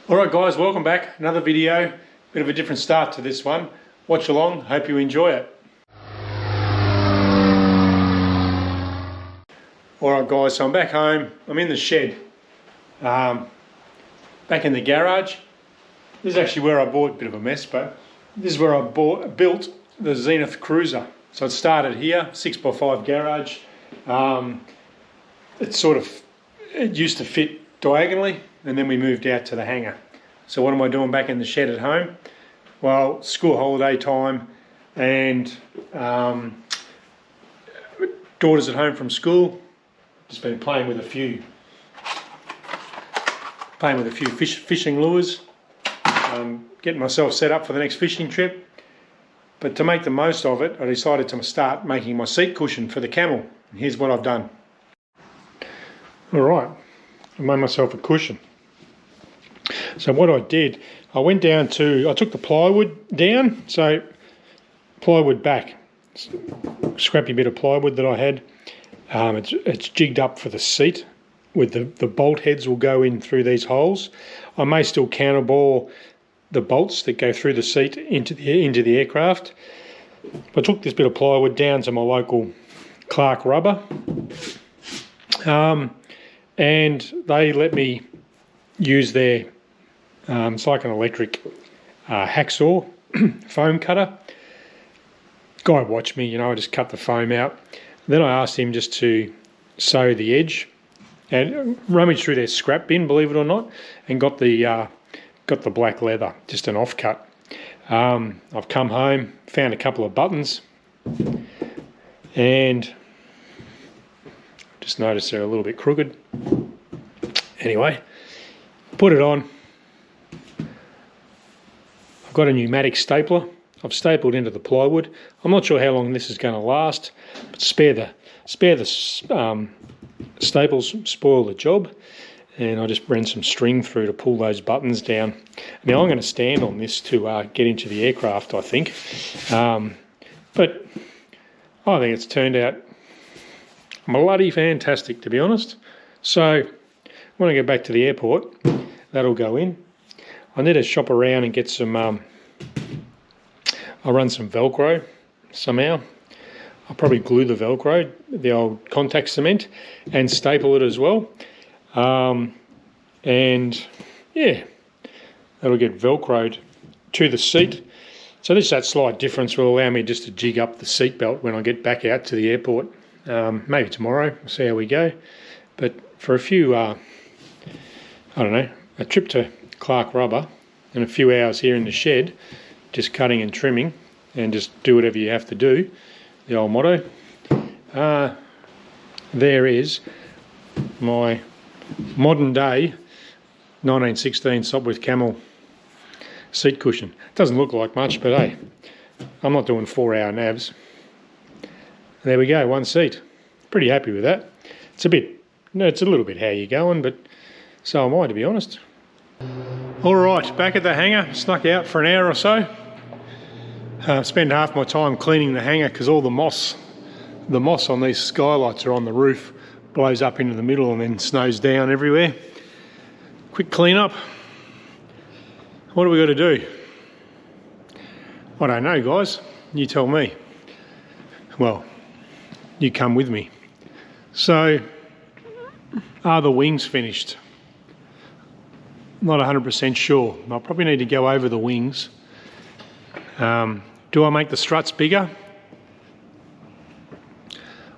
Alright guys, welcome back. Another video. Bit of a different start to this one. Watch along, hope you enjoy it. Alright guys, so I'm back home. I'm in the shed. Back in the garage. This is actually where I bought, a bit of a mess, but this is where I built the Zenith Cruiser. So it started here, 6x5 garage. It used to fit diagonally, and then we moved out to the hangar. So what am I doing back in the shed at home? Well, school holiday time, and daughter's at home from school. Just been playing with a few fishing lures. Getting myself set up for the next fishing trip. But to make the most of it, I decided to start making my seat cushion for the Camel. And here's what I've done. Alright, I made myself a cushion. So what I did, I took the plywood down, so plywood back, scrappy bit of plywood that I had. It's jigged up for the seat, with the bolt heads will go in through these holes. I may still counterbore the bolts that go through the seat into the aircraft. I took this bit of plywood down to my local Clark Rubber, and they let me use their it's like an electric hacksaw foam cutter. Guy watched me, I just cut the foam out. Then I asked him just to sew the edge and rummage through their scrap bin, believe it or not, and got the black leather, just an offcut. I've come home, found a couple of buttons, and just noticed they're a little bit crooked. Anyway, put it on. I've got a pneumatic stapler. I've stapled into the plywood. I'm not sure how long this is going to last, but spare the staples spoil the job. And I just ran some string through to pull those buttons down. Now I'm going to stand on this to get into the aircraft, I think. But I think it's turned out bloody fantastic, to be honest. So when I get back to the airport, that'll go in. I need to shop around and get some, I'll run some Velcro somehow. I'll probably glue the Velcro, the old contact cement, and staple it as well. And yeah, that'll get Velcroed to the seat. So that slight difference will allow me just to jig up the seat belt when I get back out to the airport. Maybe tomorrow, we'll see how we go. But for a few, I don't know, a trip to Clark Rubber and a few hours here in the shed, just cutting and trimming, and just do whatever you have to do, the old motto. There is my modern day 1916 Sopwith Camel seat cushion. Doesn't look like much, but hey, I'm not doing 4-hour navs. There we go, one seat. Pretty happy with that. It's a little bit how you going, but so am I, to be honest. All right, back at the hangar. Snuck out for an hour or so. Spend half my time cleaning the hangar because all the moss on these skylights are on the roof, blows up into the middle and then snows down everywhere. Quick clean up. What do we got to do? I don't know, guys. You tell me. Well, you come with me. So, are the wings finished? Not 100% sure. I'll probably need to go over the wings. Do I make the struts bigger?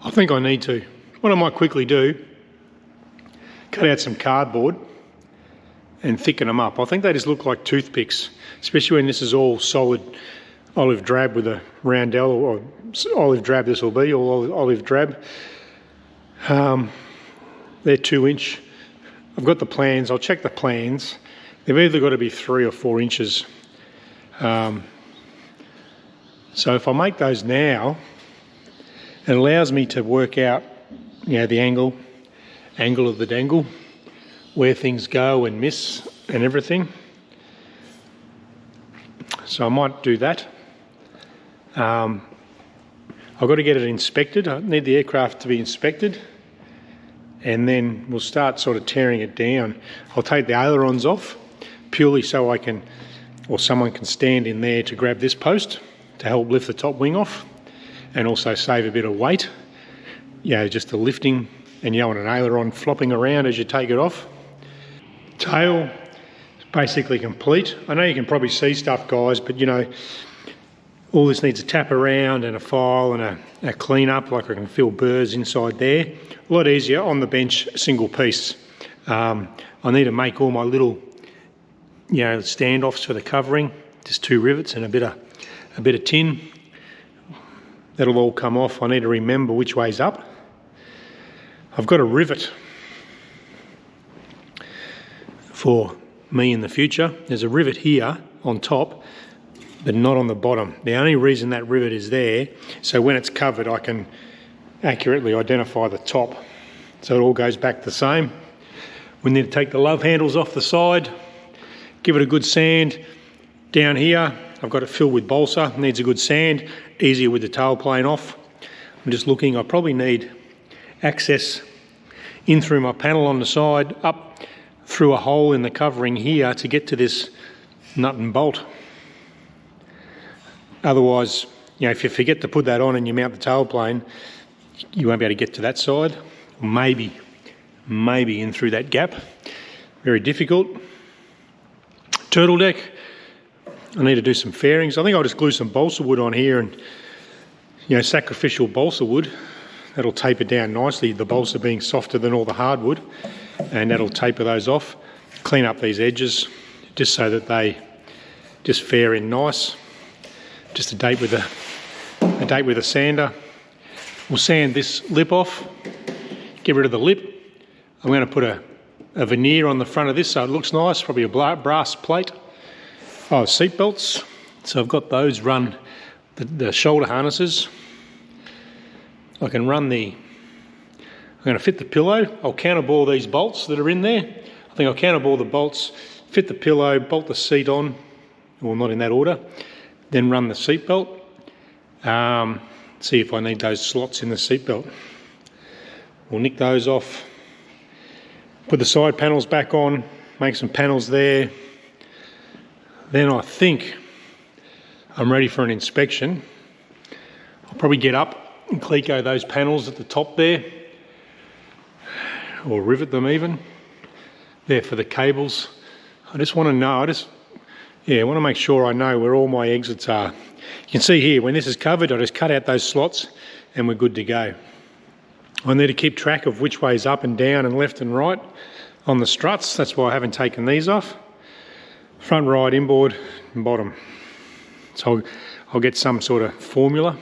I think I need to. What I might quickly do, cut out some cardboard and thicken them up. I think they just look like toothpicks, especially when this is all solid olive drab with a roundel, or olive drab this will be, or olive drab. They're 2-inch. I've got the plans. I'll check the plans. They've either got to be 3 or 4 inches. So if I make those now, it allows me to work out, the angle of the dangle, where things go and miss and everything. So I might do that. I've got to get it inspected. I need the aircraft to be inspected, and then we'll start sort of tearing it down. I'll take the ailerons off, purely so I can, or someone can stand in there to grab this post to help lift the top wing off and also save a bit of weight. Just the lifting, and you don't want an aileron flopping around as you take it off. Tail is basically complete. I know you can probably see stuff, guys, but all this needs a tap around and a file and a clean up, like I can feel burrs inside there. A lot easier on the bench, single piece. I need to make all my little standoffs for the covering, just 2 rivets and a bit of tin. That'll all come off. I need to remember which way's up. I've got a rivet for me in the future. There's a rivet here on top, but not on the bottom. The only reason that rivet is there, so when it's covered I can accurately identify the top, so it all goes back the same. We need to take the love handles off the side, give it a good sand. Down here I've got it filled with balsa, needs a good sand, easier with the tailplane off. I'm just looking, I probably need access in through my panel on the side, up through a hole in the covering here to get to this nut and bolt. Otherwise, if you forget to put that on and you mount the tailplane, you won't be able to get to that side. Maybe in through that gap. Very difficult. Turtle deck, I need to do some fairings. I think I'll just glue some balsa wood on here and, sacrificial balsa wood. That'll taper down nicely, the balsa being softer than all the hardwood, and that'll taper those off. Clean up these edges just so that they just fair in nice. Just a date with a sander. We'll sand this lip off, get rid of the lip. I'm going to put a veneer on the front of this so it looks nice, probably a brass plate. Oh, seat belts. So I've got those run, the shoulder harnesses. I can run I'm going to fit the pillow. I'll counterbore these bolts that are in there. I think I'll counterbore the bolts, fit the pillow, bolt the seat on, well, not in that order, then run the seat belt. See if I need those slots in the seat belt. We'll nick those off, put the side panels back on, make some panels there. Then I think I'm ready for an inspection. I'll probably get up and cleco those panels at the top there, or rivet them even, there for the cables. I just want to know, I want to make sure I know where all my exits are. You can see here, when this is covered, I just cut out those slots and we're good to go. I need to keep track of which way's up and down and left and right on the struts. That's why I haven't taken these off. Front, right, inboard and bottom. So I'll get some sort of formula.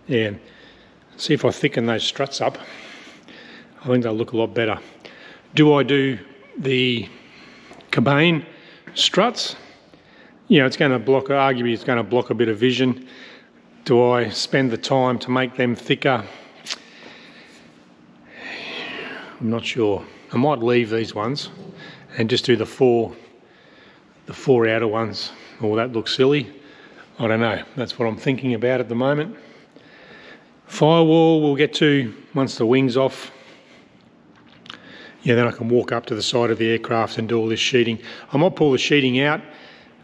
See if I thicken those struts up. I think they'll look a lot better. Do I do the cabane struts? It's going to block, arguably it's going to block a bit of vision. Do I spend the time to make them thicker? I'm not sure. I might leave these ones and just do the four outer ones. Oh, that looks silly. I don't know. That's what I'm thinking about at the moment. Firewall we'll get to once the wing's off. Then I can walk up to the side of the aircraft and do all this sheeting. I might pull the sheeting out.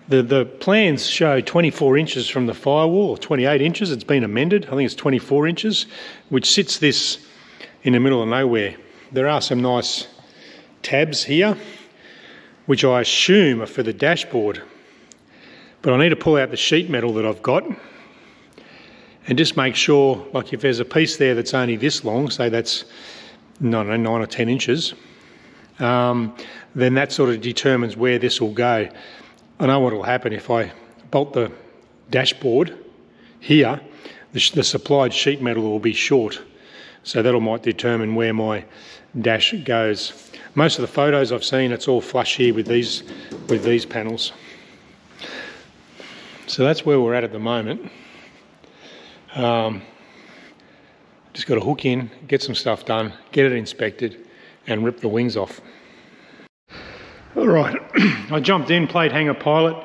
The plans show 24 inches from the firewall, or 28 inches. It's been amended. I think it's 24 inches, which sits this in the middle of nowhere. There are some nice tabs here, which I assume are for the dashboard. But I need to pull out the sheet metal that I've got and just make sure, like if there's a piece there that's only this long, say that's, 9 or 10 inches, then that sort of determines where this will go. I know what will happen if I bolt the dashboard here, the supplied sheet metal will be short. So that might determine where my dash goes. Most of the photos I've seen, it's all flush here with these panels. So that's where we're at the moment. Just got to hook in, get some stuff done, get it inspected and rip the wings off. All right, I jumped in, played hangar pilot.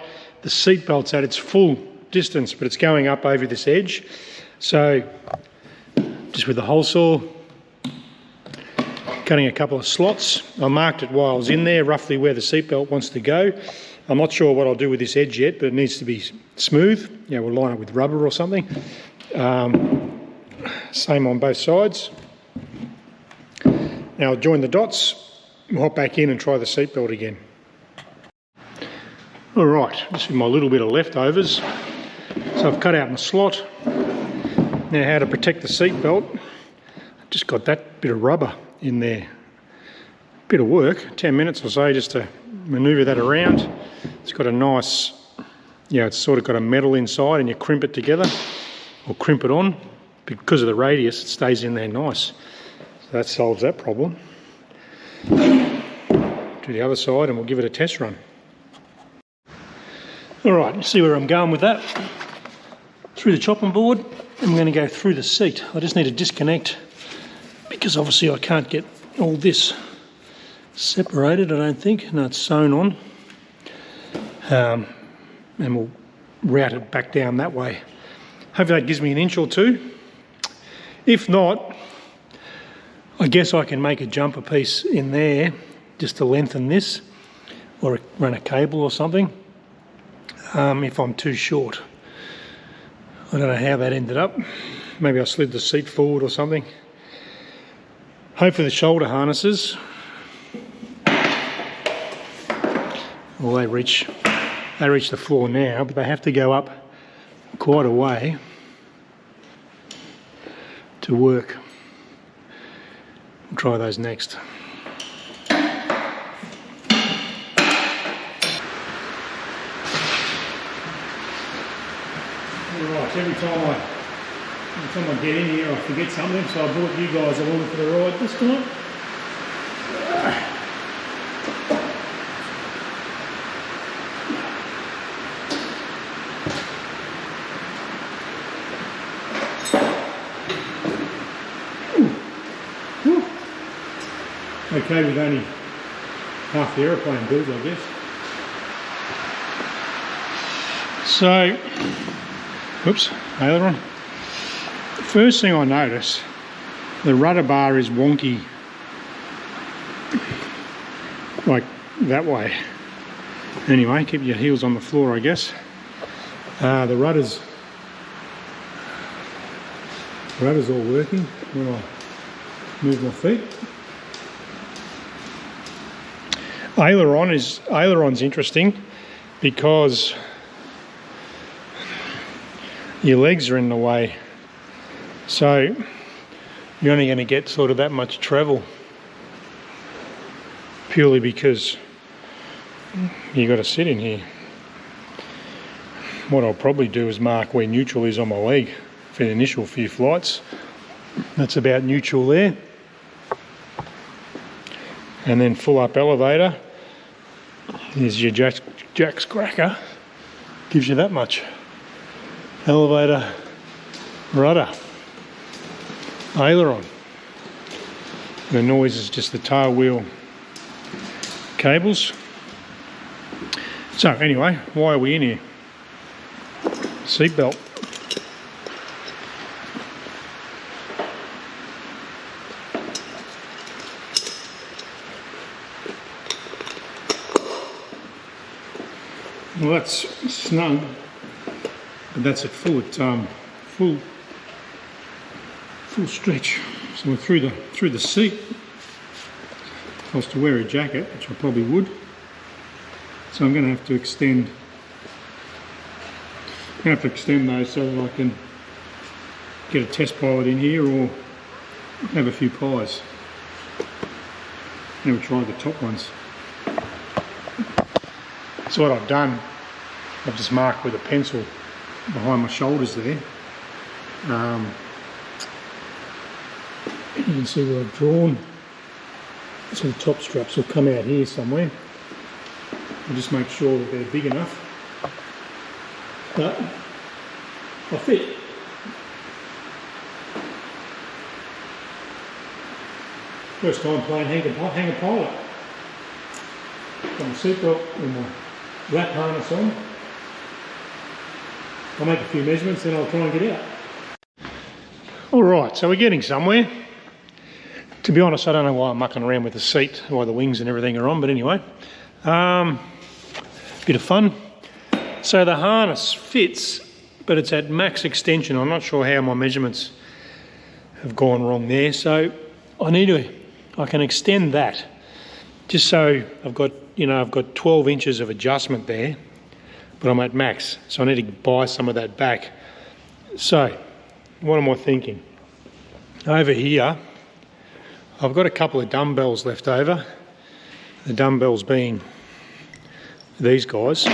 The seat belt's at its full distance, but it's going up over this edge. So just with the hole saw, cutting a couple of slots. I marked it while I was in there, roughly where the seatbelt wants to go. I'm not sure what I'll do with this edge yet, but it needs to be smooth. Yeah, we'll line it with rubber or something. Same on both sides. Now I'll join the dots, we'll hop back in and try the seatbelt again. All right, this is my little bit of leftovers. So I've cut out my slot. Now how to protect the seatbelt. Just got that bit of rubber in there. Bit of work, 10 minutes or so just to manoeuvre that around. It's got a nice, it's sort of got a metal inside, and you crimp it together or crimp it on. Because of the radius, it stays in there nice. So that solves that problem. To the other side and we'll give it a test run. All right, let's see where I'm going with that. Through the chopping board, and we're going to go through the seat. I just need to disconnect because obviously I can't get all this separated, I don't think. No, it's sewn on. And we'll route it back down that way. Hopefully that gives me an inch or two. If not, I guess I can make a jumper piece in there just to lengthen this, or run a cable or something, if I'm too short. I don't know how that ended up. Maybe I slid the seat forward or something. Hopefully the shoulder harnesses, well, they reach the floor now, but they have to go up quite a way to work. We'll try those next. Alright, every time I get in here I forget something, so I brought you guys along for the ride this time. Okay, with only half the aeroplane built, I guess. So, whoops, aileron. First thing I notice, the rudder bar is wonky, like that way. Anyway, keep your heels on the floor, I guess. The rudder's all working when I move my feet. Aileron's interesting because your legs are in the way, so you're only going to get sort of that much travel purely because you got to sit in here. What I'll probably do is mark where neutral is on my leg for the initial few flights. That's about neutral there. And then full up elevator, here's your Jack's cracker, gives you that much. Elevator, rudder, aileron. The noise is just the tail wheel cables. So anyway, why are we in here? Seatbelt. Well, that's snug, but that's at full stretch. So we're through the seat. If I was to wear a jacket, which I probably would, so I'm going to have to extend. Those so that I can get a test pilot in here or have a few pies. Never tried the top ones. So what I've done, I've just marked with a pencil behind my shoulders there. You can see where I've drawn. So the top straps will come out here somewhere. I'll just make sure that they're big enough. But I fit. First time playing hangar pilot. Got my seatbelt with my wrap harness on. I'll make a few measurements, then I'll try and get out. Alright, so we're getting somewhere. To be honest, I don't know why I'm mucking around with the seat, why the wings and everything are on, but anyway. Bit of fun. So the harness fits, but it's at max extension. I'm not sure how my measurements have gone wrong there. So I can extend that just so I've got 12 inches of adjustment there, but I'm at max. So I need to buy some of that back. So what am I thinking? Over here, I've got a couple of dumbbells left over. The dumbbells being these guys,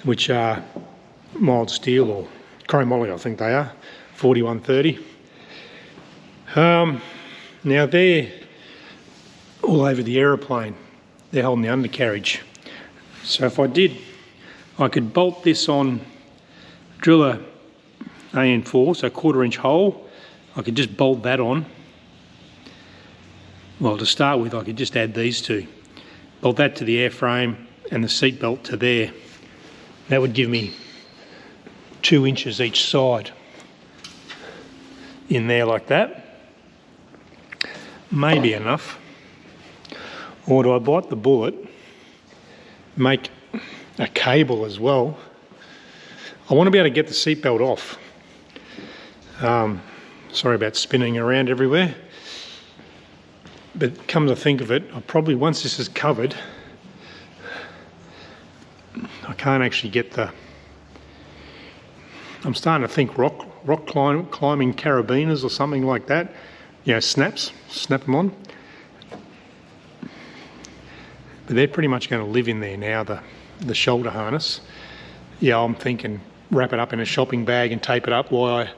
which are mild steel or chromoly, I think they are, 4130. Now they're all over the aeroplane. They're holding the undercarriage. So if I could bolt this on, drill a AN4, so 1/4 inch hole. I could just bolt that on. Well, to start with, I could just add these two. Bolt that to the airframe and the seat belt to there. That would give me 2 inches each side in there like that. Maybe enough. Or do I bite the bullet, make a cable as well? I want to be able to get the seat belt off. Sorry about spinning around everywhere. But come to think of it, once this is covered, I can't actually get I'm starting to think rock climbing carabiners or something like that. You know, snap them on. But they're pretty much going to live in there now, the shoulder harness. Yeah, I'm thinking wrap it up in a shopping bag and tape it up while I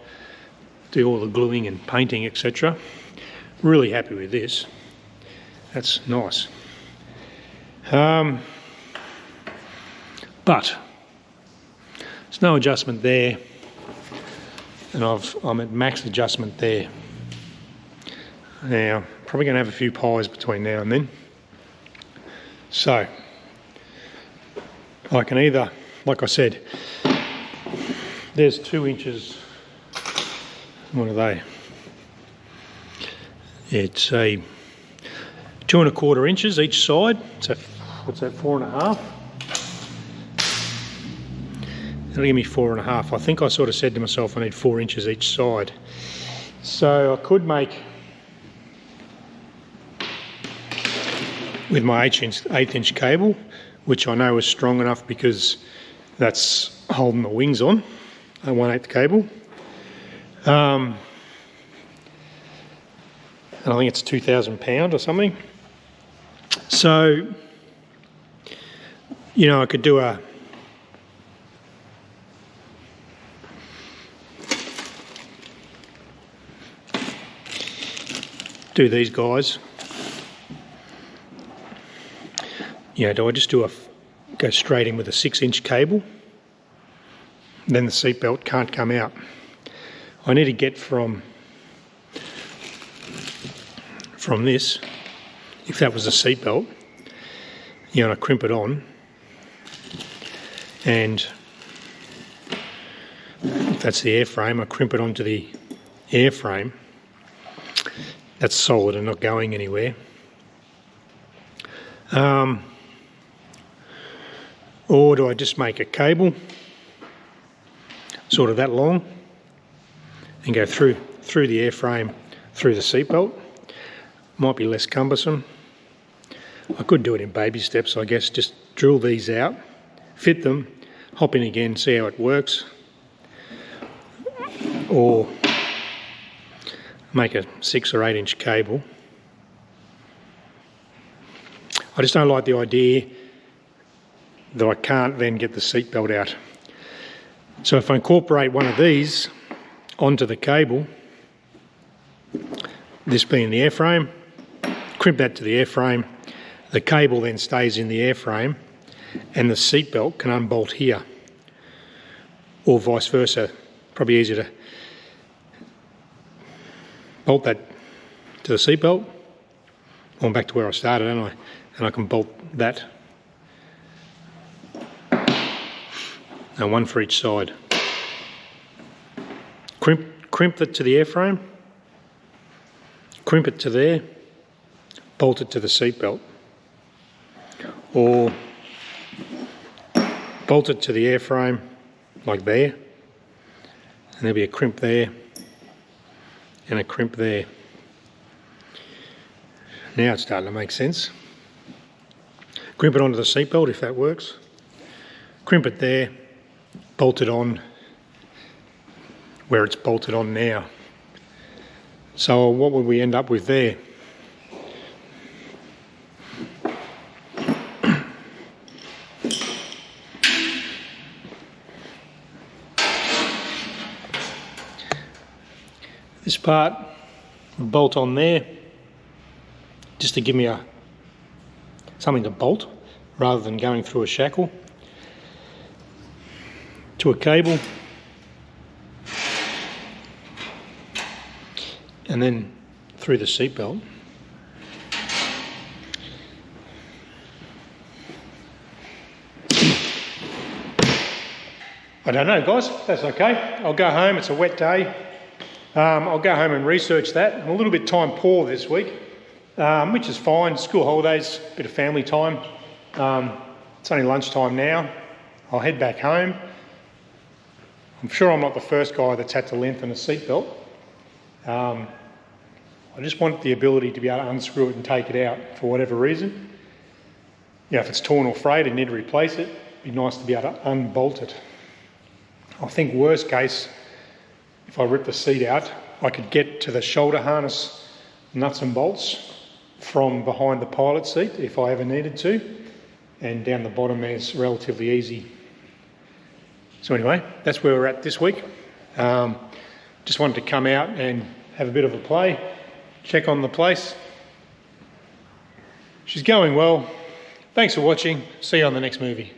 do all the gluing and painting, etc. Really happy with this. That's nice. But there's no adjustment there, and I'm at max adjustment there. Now, probably going to have a few pies between now and then. So, I can either, like I said, there's 2 inches. What are they? It's a 2 1/4 inches each side. So what's that, 4.5? That'll give me 4.5. I think I sort of said to myself I need 4 inches each side. So I could make, with my 1/8 cable, which I know is strong enough because that's holding the wings on, a 1/8 cable. And I think it's £2,000 or something. So, you know, I could do these guys. You know, do I just go straight in with a 6-inch cable? Then the seat belt can't come out. I need to get from this, if that was a seat belt, you know, and I crimp it on, and if that's the airframe, I crimp it onto the airframe. That's solid and not going anywhere. Or do I just make a cable, sort of that long, and go through the airframe, through the seat belt? Might be less cumbersome. I could do it in baby steps, I guess. Just drill these out, fit them, hop in again, see how it works. Or make a 6 or 8 inch cable. I just don't like the idea that I can't then get the seat belt out. So if I incorporate one of these onto the cable, this being the airframe, crimp that to the airframe, the cable then stays in the airframe and the seat belt can unbolt here, or vice versa. Probably easier to bolt that to the seat belt. I'm back to where I started, aren't I? And I can bolt that. And one for each side. Crimp that to the airframe, crimp it to there, bolt it to the seatbelt, or bolt it to the airframe like there, and there'll be a crimp there and a crimp there. Now it's starting to make sense. Crimp it onto the seatbelt if that works. Crimp it there, bolt it on where it's bolted on now. So what would we end up with there? This part would bolt on there just to give me something to bolt rather than going through a shackle, to a cable, and then through the seatbelt. I don't know, guys, that's okay. I'll go home, it's a wet day. I'll go home and research that. I'm a little bit time poor this week, which is fine. School holidays, bit of family time. It's only lunchtime now. I'll head back home. I'm sure I'm not the first guy that's had to lengthen a seatbelt. I just want the ability to be able to unscrew it and take it out for whatever reason. Yeah, if it's torn or frayed and need to replace it, it'd be nice to be able to unbolt it. I think worst case, if I rip the seat out, I could get to the shoulder harness nuts and bolts from behind the pilot seat if I ever needed to, and down the bottom there's relatively easy. So anyway, that's where we're at this week. Just wanted to come out and have a bit of a play, check on the place. She's going well. Thanks for watching. See you on the next movie.